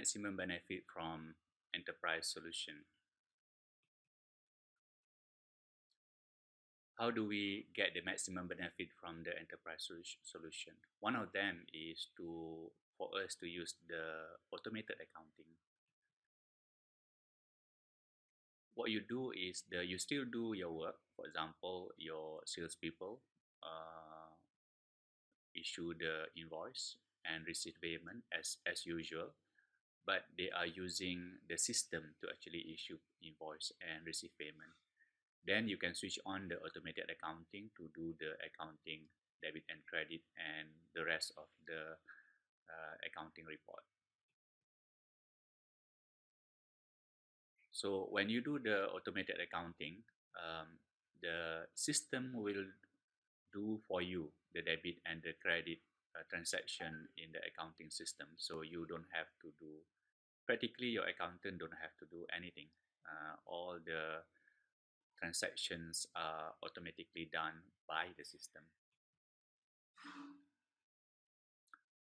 maximum benefit from enterprise solution. How do we get the maximum benefit from the enterprise solution? One of them is for us to use the automated accounting. What you do is you still do your work. For example, your salespeople uh, issue the invoice and receive payment as usual, but they are using the system to actually issue invoice and receive payment. Then you can switch on the automated accounting to do the accounting, debit and credit, and the rest of the accounting report. So when you do the automated accounting, the system will do for you the debit and the credit transaction in the accounting system. So you don't have to do, practically your accountant don't have to do anything. All the transactions are automatically done by the system.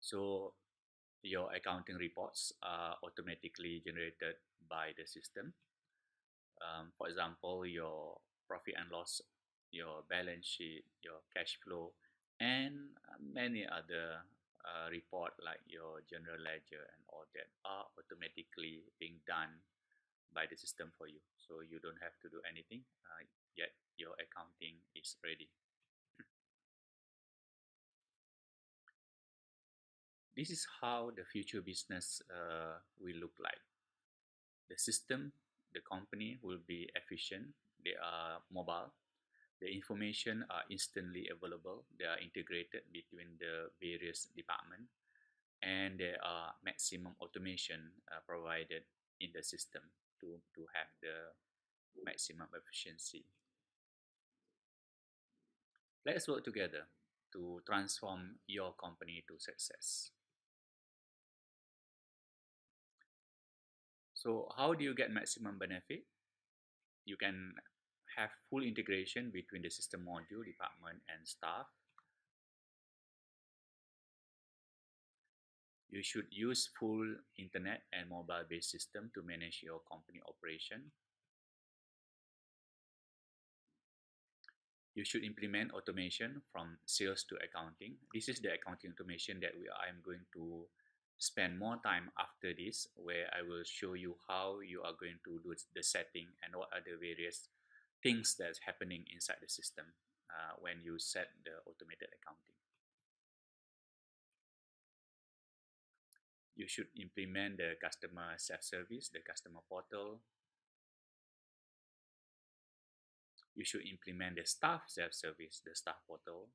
So your accounting reports are automatically generated by the system. For example, your profit and loss, your balance sheet, your cash flow, and many other report like your general ledger and all that are automatically being done by the system for you. So you don't have to do anything, yet your accounting is ready. This is how the future business will look like. The system, the company will be efficient. They are mobile. The information are instantly available. They are integrated between the various departments, and there are maximum automation provided in the system to have the maximum efficiency. Let's work together to transform your company to success. So how do you get maximum benefit? You can have full integration between the system module, department, and staff. You should use full internet and mobile-based system to manage your company operation. You should implement automation from sales to accounting. This is the accounting automation that I'm going to spend more time after this, where I will show you how you are going to do the setting and what are the various things that's happening inside the system when you set the automated accounting. You should implement the customer self-service, the customer portal. You should implement the staff self-service, the staff portal.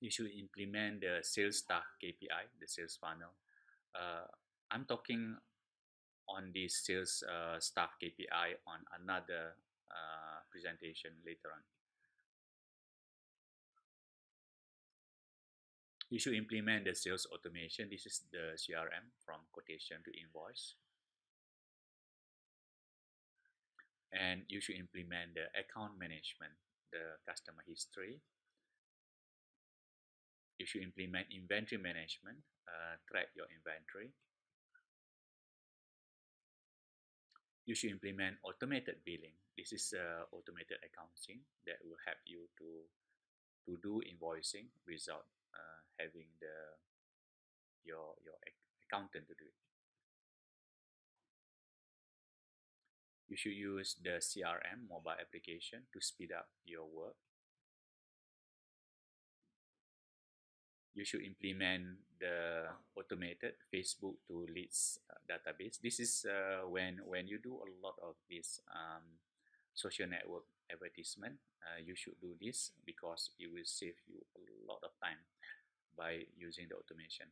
You should implement the sales staff KPI, the sales funnel. I'm talking on this sales staff KPI on another presentation later on. You should implement the sales automation. This is the CRM from quotation to invoice. And you should implement the account management, the customer history. You should implement inventory management, track your inventory. You should implement automated billing. This is automated accounting that will help you to do invoicing without having your accountant to do it. You should use the CRM mobile application to speed up your work. You should implement the automated Facebook to leads database. This is when you do a lot of this social network advertisement. You should do this because it will save you a lot of time by using the automation.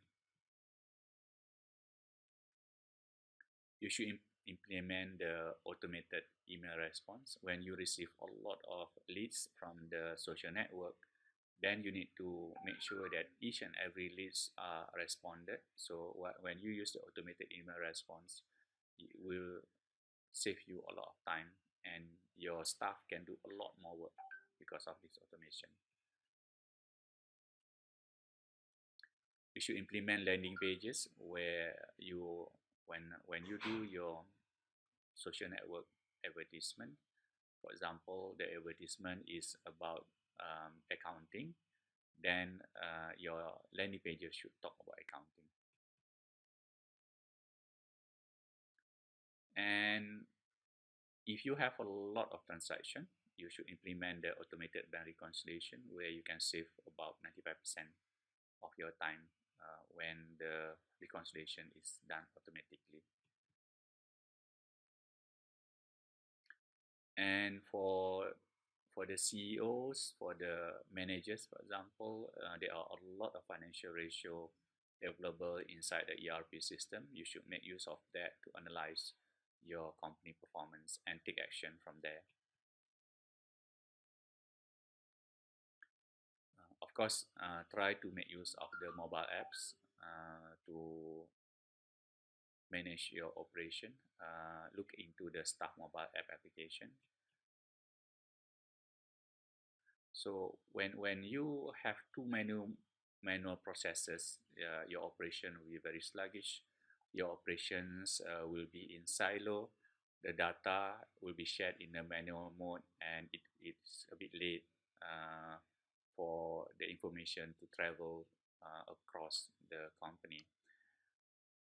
You should implement the automated email response. When you receive a lot of leads from the social network, then you need to make sure that each and every leads are responded. So when you use the automated email response, it will save you a lot of time and your staff can do a lot more work because of this automation. you should implement landing pages where you when you do your social network advertisement. For example, the advertisement is about accounting, then your landing pages should talk about accounting. And if you have a lot of transaction, you should implement the automated bank reconciliation where you can save about 95% of your time when the reconciliation is done automatically. And for the CEOs, for the managers, for example, there are a lot of financial ratio available inside the ERP system. You should make use of that to analyze your company performance and take action from there. Of course, try to make use of the mobile apps to manage your operation. Look into the staff mobile app application. So when you have too many manual processes, your operation will be very sluggish. Your operations will be in silo. The data will be shared in a manual mode, and it's a bit late for the information to travel across the company.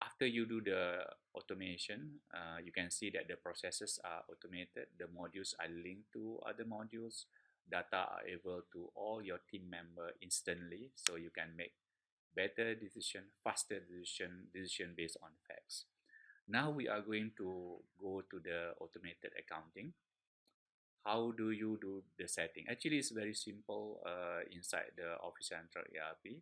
After you do the automation, you can see that the processes are automated, the modules are linked to other modules, data are able to all your team member instantly, so you can make better decision, faster decision based on facts. Now we are going to go to the automated accounting. How do you do the setting? Actually, it's very simple inside the Office Central ERP.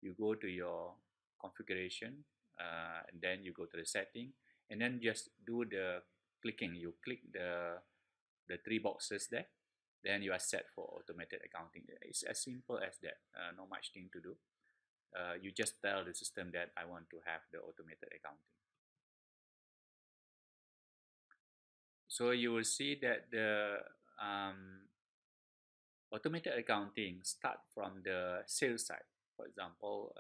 You go to your configuration, and then you go to the setting, and then just do the clicking. You click the three boxes there, then you are set for automated accounting. It's as simple as that. Not much thing to do. You just tell the system that I want to have the automated accounting. So you will see that the automated accounting start from the sales side. For example,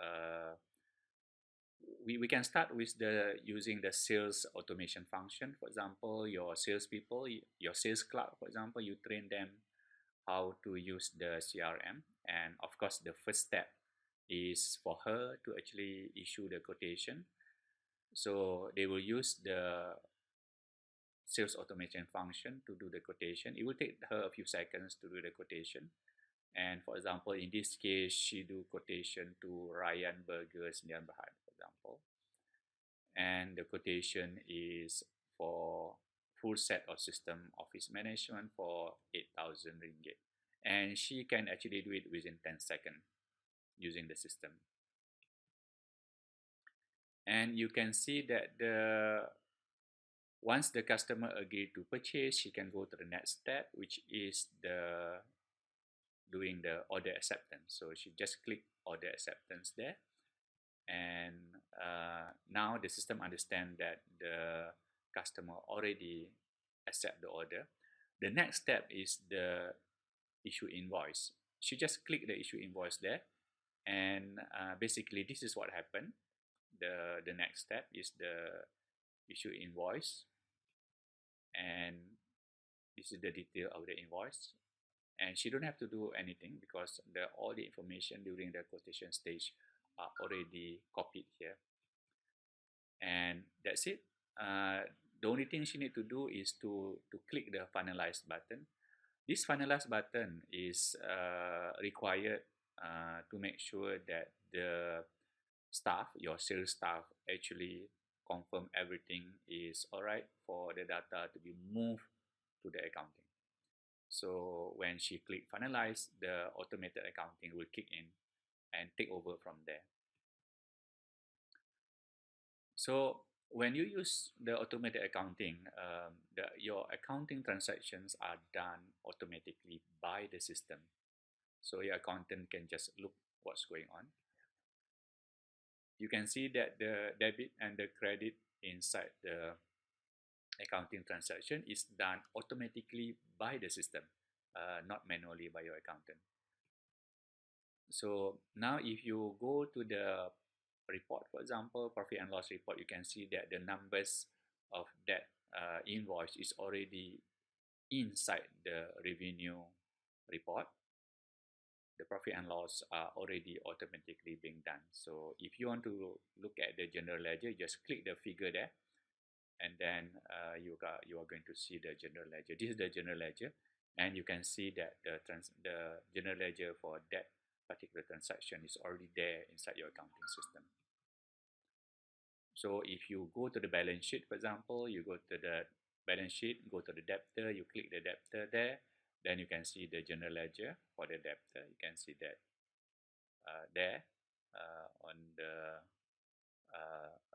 we can start with the using the sales automation function. For example, your salespeople, your sales clerk, for example, you train them how to use the CRM. And of course, the first step is for her to actually issue the quotation. So they will use the sales automation function to do the quotation. It will take her a few seconds to do the quotation. And for example, in this case, she do quotation to Ryan Burgers Indian Berhad, for example. And the quotation is for full set of system office management for 8,000 ringgit. And she can actually do it within 10 seconds using the system. And you can see that once the customer agree to purchase, she can go to the next step, which is doing the order acceptance. So she just click order acceptance there, and now the system understand that the customer already accept the order. The next step is the issue invoice. She just click the issue invoice there, and basically this is what happened. The next step is the issue invoice, and this is the detail of the invoice. And she don't have to do anything because all the information during the quotation stage are already copied here, and that's it. The only thing she need to do is to click the finalize button. This finalize button is required to make sure that the staff, your sales staff, actually confirm everything is alright for the data to be moved to the accounting. So when she click finalize, the automated accounting will kick in and take over from there. So when you use the automated accounting, your accounting transactions are done automatically by the system. So your accountant can just look what's going on. You can see that the debit and the credit inside the accounting transaction is done automatically by the system, not manually by your accountant. So now if you go to the report, for example, profit and loss report, you can see that the numbers of that invoice is already inside the revenue report. The profit and loss are already automatically being done. So if you want to look at the general ledger, just click the figure there, and then you are going to see the general ledger. This is the general ledger, and you can see that the general ledger for that particular transaction is already there inside your accounting system. So if you go to the balance sheet, for example, you go to the balance sheet, go to the debtor, you click the debtor there, then you can see the general ledger for the debtor. You can see that there on the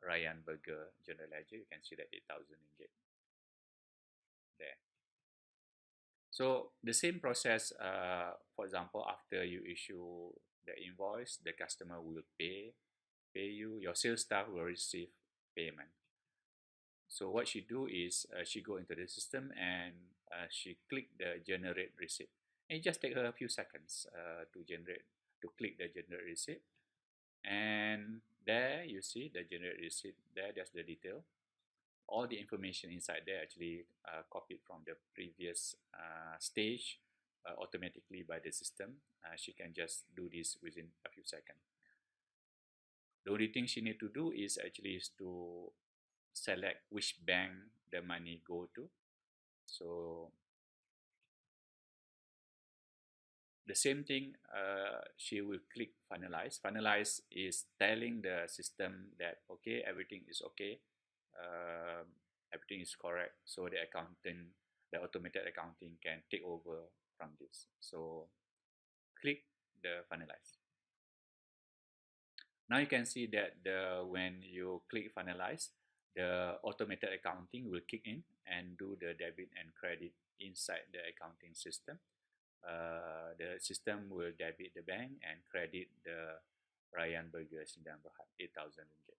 Ryan Burger general ledger, you can see that 8,000 ringgit there. So the same process, for example, after you issue the invoice, the customer will pay you, your sales staff will receive payment. So what she do is she go into the system and she click the generate receipt. And it just take her a few seconds to click the generate receipt. And there you see the generate receipt. That's the detail. All the information inside there actually copied from the previous stage automatically by the system. She can just do this within a few seconds. The only thing she need to do is to select which bank the money go to. So the same thing, she will click finalize. Finalize is telling the system that okay, everything is okay, everything is correct. So the automated accounting can take over from this. So click the finalize. Now you can see that when you click finalize, the automated accounting will kick in and do the debit and credit inside the accounting system. The system will debit the bank and credit the Ryan Burger 8,000 ringgit.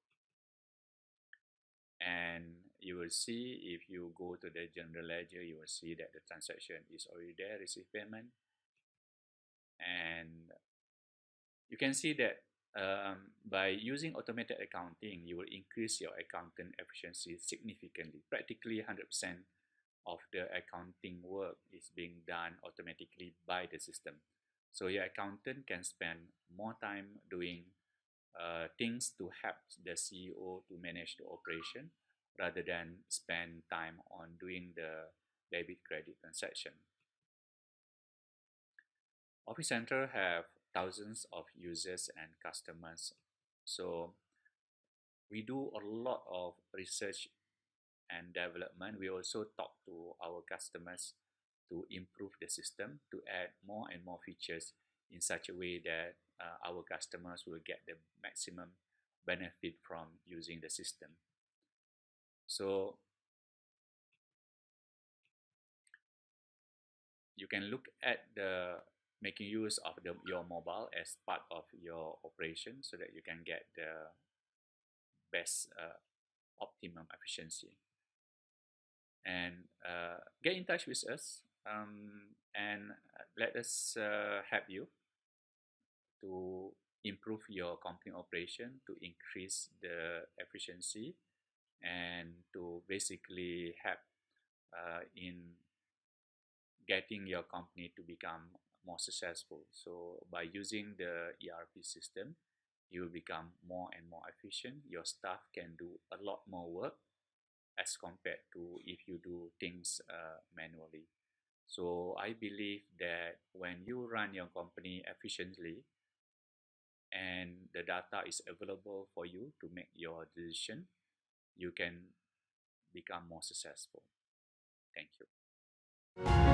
And you will see, if you go to the general ledger, you will see that the transaction is already there, receive payment. And you can see that by using automated accounting, you will increase your accountant efficiency significantly. Practically 100% of the accounting work is being done automatically by the system. So your accountant can spend more time doing things to help the CEO to manage the operation rather than spend time on doing the debit credit transaction. OfficeCentral have thousands of users and customers. So we do a lot of research and development. We also talk to our customers to improve the system, to add more and more features in such a way that our customers will get the maximum benefit from using the system. So you can look at the making use of your mobile as part of your operation so that you can get the best optimum efficiency. And get in touch with us and let us help you to improve your company operation, to increase the efficiency, and to basically help in getting your company to become more successful. So by using the ERP system, you will become more and more efficient. Your staff can do a lot more work as compared to if you do things manually. So I believe that when you run your company efficiently and the data is available for you to make your decision, you can become more successful. Thank you.